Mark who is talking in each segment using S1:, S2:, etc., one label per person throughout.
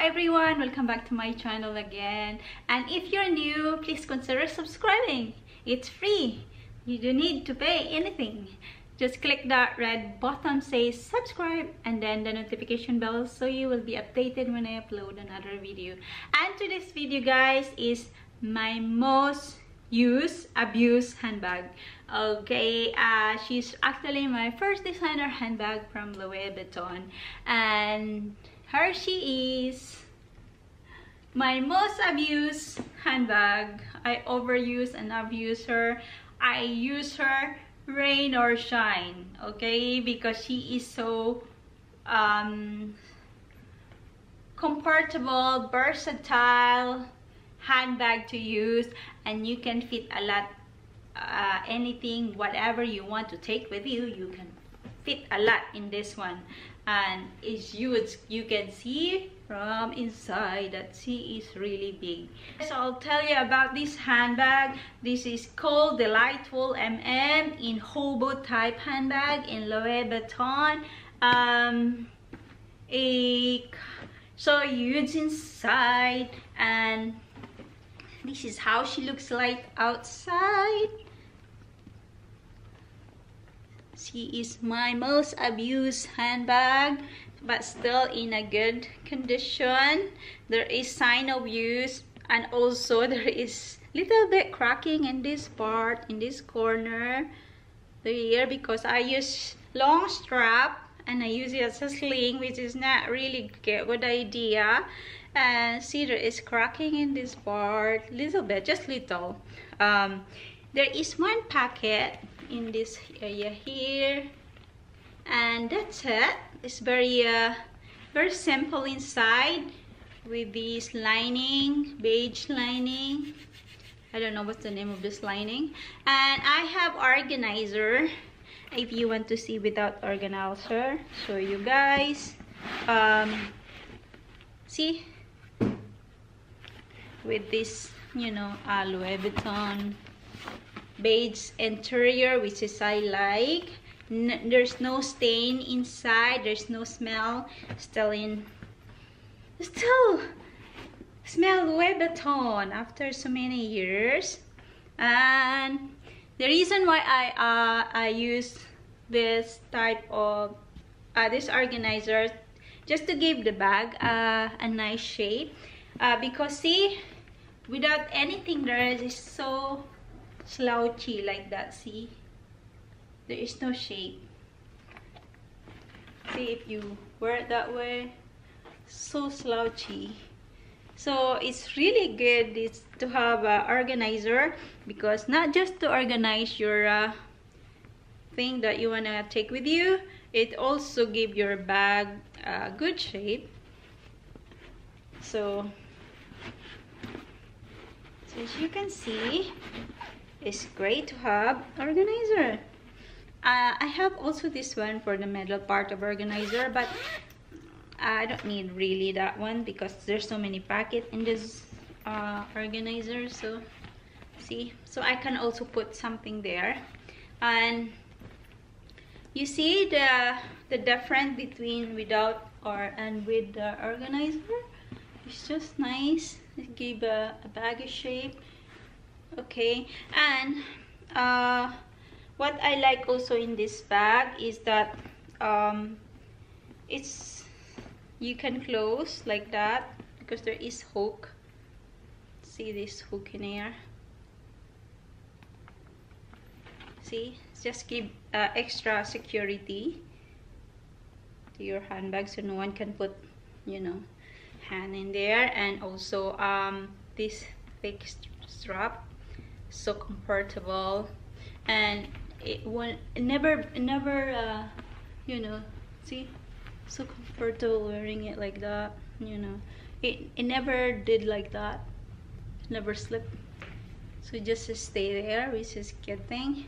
S1: everyone, welcome back to my channel again. And if you're new, please consider subscribing. It's free. You don't need to pay anything. Just click that red button says subscribe and then the notification bell so you will be updated when I upload another video. And today's video, guys, is my most used abused handbag. Okay, she's actually my first designer handbag from Louis Vuitton, and here she is, my most abused handbag. I overuse and abuse her. I use her rain or shine, okay, because she is so comfortable, versatile handbag to use, and you can fit a lot, anything, whatever you want to take with you, you can fit a lot in this one. And it's huge. You can see from inside that she is really big. So I'll tell you about this handbag. This is called Delightful MM in hobo type handbag in Louis Vuitton. So huge inside, and this is how she looks like outside. She is my most abused handbag, but still in a good condition. There is sign of use, and also there is little bit cracking in this part, in this corner here, because I use long strap and I use it as a sling, which is not really a good idea. And see, there is cracking in this part, little bit, just little. There is one pocket in this area here, and that's it. It's very simple inside with this lining, beige lining. I don't know what's the name of this lining. And I have organizer. If you want to see without organizer, show you guys. See, with this, you know, Louis Vuitton beige interior, which is I like. There's no stain inside, there's no smell. Still smell Louis Vuitton after so many years. And the reason why I use this type of this organizer, just to give the bag a nice shape, because see, without anything there is so slouchy like that. See, there is no shape. See, if you wear it that way, so slouchy. So it's really good to have an organizer, because not just to organize your thing that you want to take with you, it also gives your bag a good shape. So as you can see, it's great to have organizer. I have also this one for the middle part of organizer, but I don't need really that one because there's so many packets in this organizer. So see, so I can also put something there. And you see the difference between without and with the organizer. It's just nice. It gives a baggy shape. Okay, and what I like also in this bag is that you can close like that because there is hook. See this hook in here. See, just give extra security to your handbag, so no one can put, you know, hand in there. And also this thick strap, so comfortable, and it won't never you know, see, so comfortable wearing it like that. You know, it never did like that, never slipped, so just stay there, which is a good thing.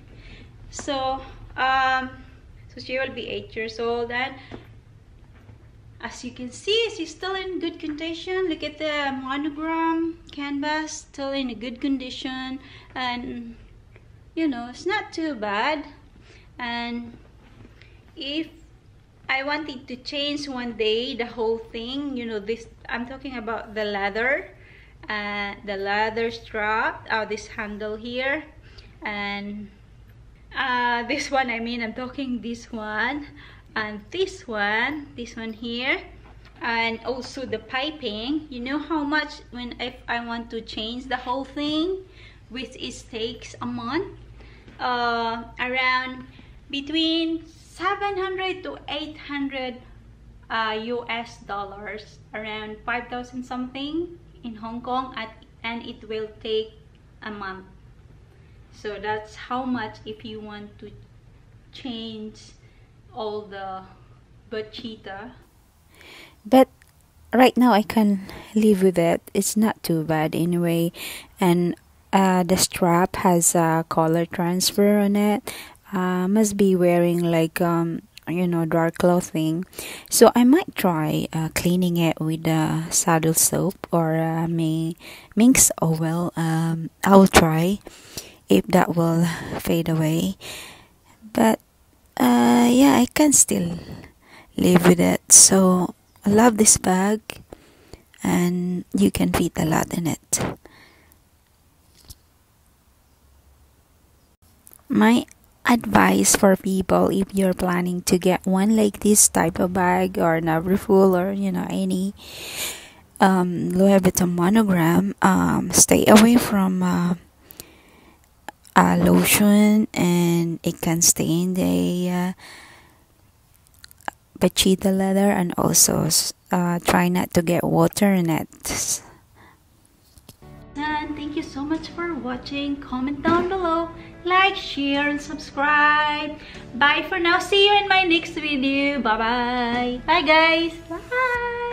S1: So so she will be 8 years old, and as you can see, she's still in good condition. Look at the monogram canvas, still in a good condition, and you know, it's not too bad. And if I wanted to change one day the whole thing. You know, this, I'm talking about the leather strap, this handle here, and this one, I mean, I'm talking this one, and this one here, and also the piping. You know how much if I want to change the whole thing, which it takes a month, around between 700 to 800 US dollars, around 5,000 something in Hong Kong, and it will take a month. So that's how much if you want to change all the Vachetta.
S2: But right now I can live with it. It's not too bad anyway. And the strap has a color transfer on it. Must be wearing like you know, dark clothing. So I might try cleaning it with saddle soap or minx oil. I will try if that will fade away. But yeah, I can still live with it. So I love this bag, and you can fit a lot in it. My advice for people, if you're planning to get one like this type of bag, or Full, or you know, any Louis Vuitton monogram, stay away from lotion, and it can stain the Vachetta leather, and also try not to get water in it.
S1: And thank you so much for watching. Comment down below, like, share, and subscribe. Bye for now. See you in my next video. Bye bye. Bye guys. Bye.